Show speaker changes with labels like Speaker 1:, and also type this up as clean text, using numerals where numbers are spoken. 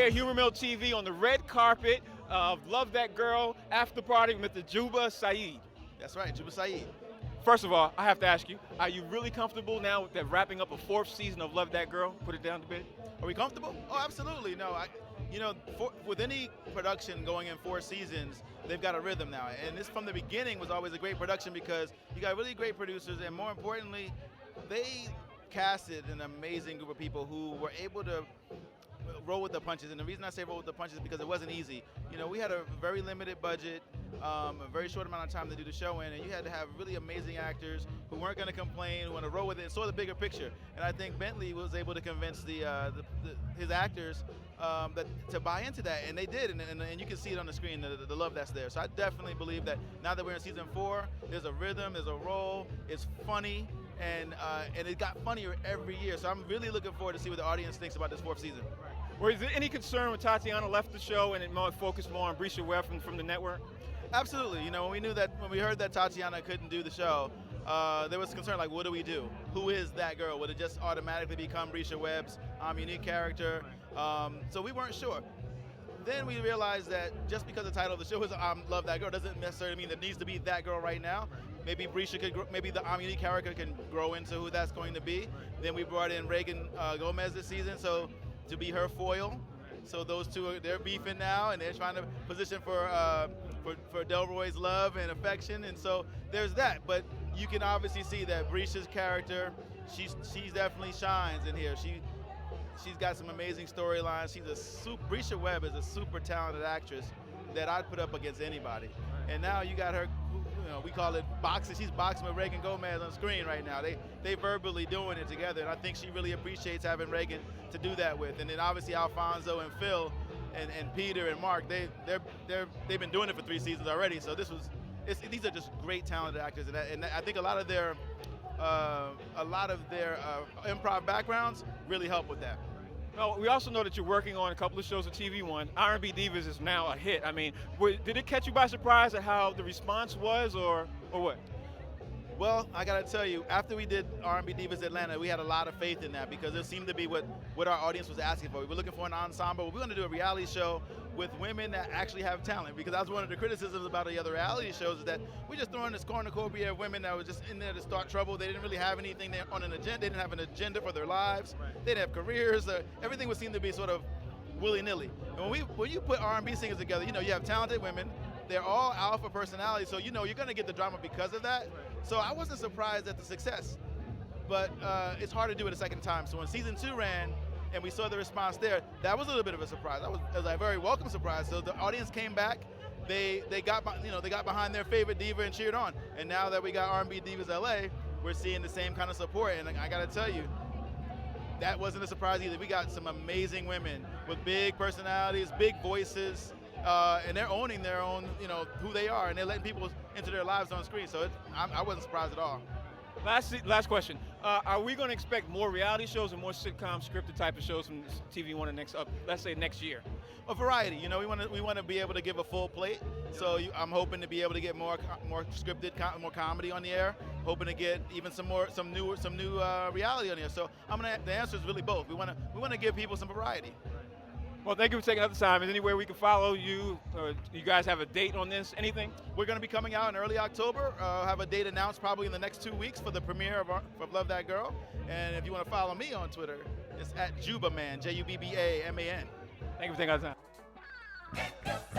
Speaker 1: here at Humor Mill TV on the red carpet of Love That Girl after party with the Jubba Seyyid.
Speaker 2: That's right, Jubba Seyyid.
Speaker 1: First of all, I have to ask you, are you really comfortable now with that wrapping up a 4th season of Love That Girl? Put it down to bed.
Speaker 2: Are we comfortable? Oh, absolutely. No, with any production going in 4 seasons, they've got a rhythm now. And this from the beginning was always a great production because you got really great producers, and more importantly, they casted an amazing group of people who were able to roll with the punches. And the reason I say roll with the punches is because it wasn't easy. You know, we had a very limited budget, a very short amount of time to do the show in, and you had to have really amazing actors who weren't going to complain, who want to roll with it, and saw the bigger picture. And I think Bentley was able to convince his actors to buy into that, and they did, and you can see it on the screen, the love that's there. So I definitely believe that now that we're in season 4, there's a rhythm, there's a roll, it's funny, and it got funnier every year. So I'm really looking forward to see what the audience thinks about this 4th season.
Speaker 1: Was there any concern when Tatyana left the show and it focused more on Bresha Webb from the network?
Speaker 2: Absolutely. You know, when we heard that Tatyana couldn't do the show, there was concern like, what do we do? Who is that girl? Would it just automatically become Bresha Webb's unique character? So we weren't sure. Then we realized that just because the title of the show is Love That Girl doesn't necessarily mean there needs to be that girl right now. Maybe Bresha could, maybe the unique character can grow into who that's going to be. Then we brought in Reagan Gomez this season, so to be her foil. So those two, they're beefing now, and they're trying to position for Delroy's love and affection, and so there's that. But you can obviously see that Bresha's character, she's definitely shines in here. She's got some amazing storylines. Bresha Webb is a super talented actress that I'd put up against anybody. And now you got her, you know, we call it boxing. She's boxing with Reagan Gomez on screen right now. They verbally doing it together, and I think she really appreciates having Reagan to do that with. And then obviously Alfonso and Phil and Peter and Mark, they've been doing it for 3 seasons already. So these are just great talented actors, and I think a lot of their improv backgrounds really help with that.
Speaker 1: Well, we also know that you're working on a couple of shows at TV One. R&B Divas is now a hit. I mean, did it catch you by surprise at how the response was, or what?
Speaker 2: Well, I got to tell you, after we did R&B Divas Atlanta, we had a lot of faith in that because it seemed to be what our audience was asking for. We were looking for an ensemble. We're going to do a reality show with women that actually have talent, because that was one of the criticisms about the other reality shows, is that we just throwing this cornucopia of women that were just in there to start trouble. They didn't really have anything on an agenda. They didn't have an agenda for their lives. They didn't have careers. Everything would seem to be sort of willy-nilly. And when you put R&B singers together, you know, you have talented women. They're all alpha personalities, so you know you're going to get the drama because of that. So I wasn't surprised at the success, but it's hard to do it a second time. So when season 2 ran and we saw the response there, that was a little bit of a surprise. It was a very welcome surprise. So the audience came back. They got behind their favorite diva and cheered on. And now that we got R&B Divas LA, we're seeing the same kind of support. And I got to tell you, that wasn't a surprise either. We got some amazing women with big personalities, big voices. And they're owning their own, you know, who they are, and they're letting people into their lives on screen. So I wasn't surprised at all.
Speaker 1: Last question. Are we going to expect more reality shows or more sitcom scripted type of shows from TV One let's say next year?
Speaker 2: A variety. You know, we want to be able to give a full plate. So I'm hoping to be able to get more scripted, more comedy on the air. Hoping to get even some new reality on the air. So the answer is really both. We want to give people some variety.
Speaker 1: Well, thank you for taking up the time. Is there anywhere we can follow you? You guys have a date on this? Anything?
Speaker 2: We're going to be coming out in early October. Have a date announced probably in the next 2 weeks for the premiere of Love That Girl. And if you want to follow me on Twitter, it's at Jubbaman, Jubbaman.
Speaker 1: Thank you for taking up the time.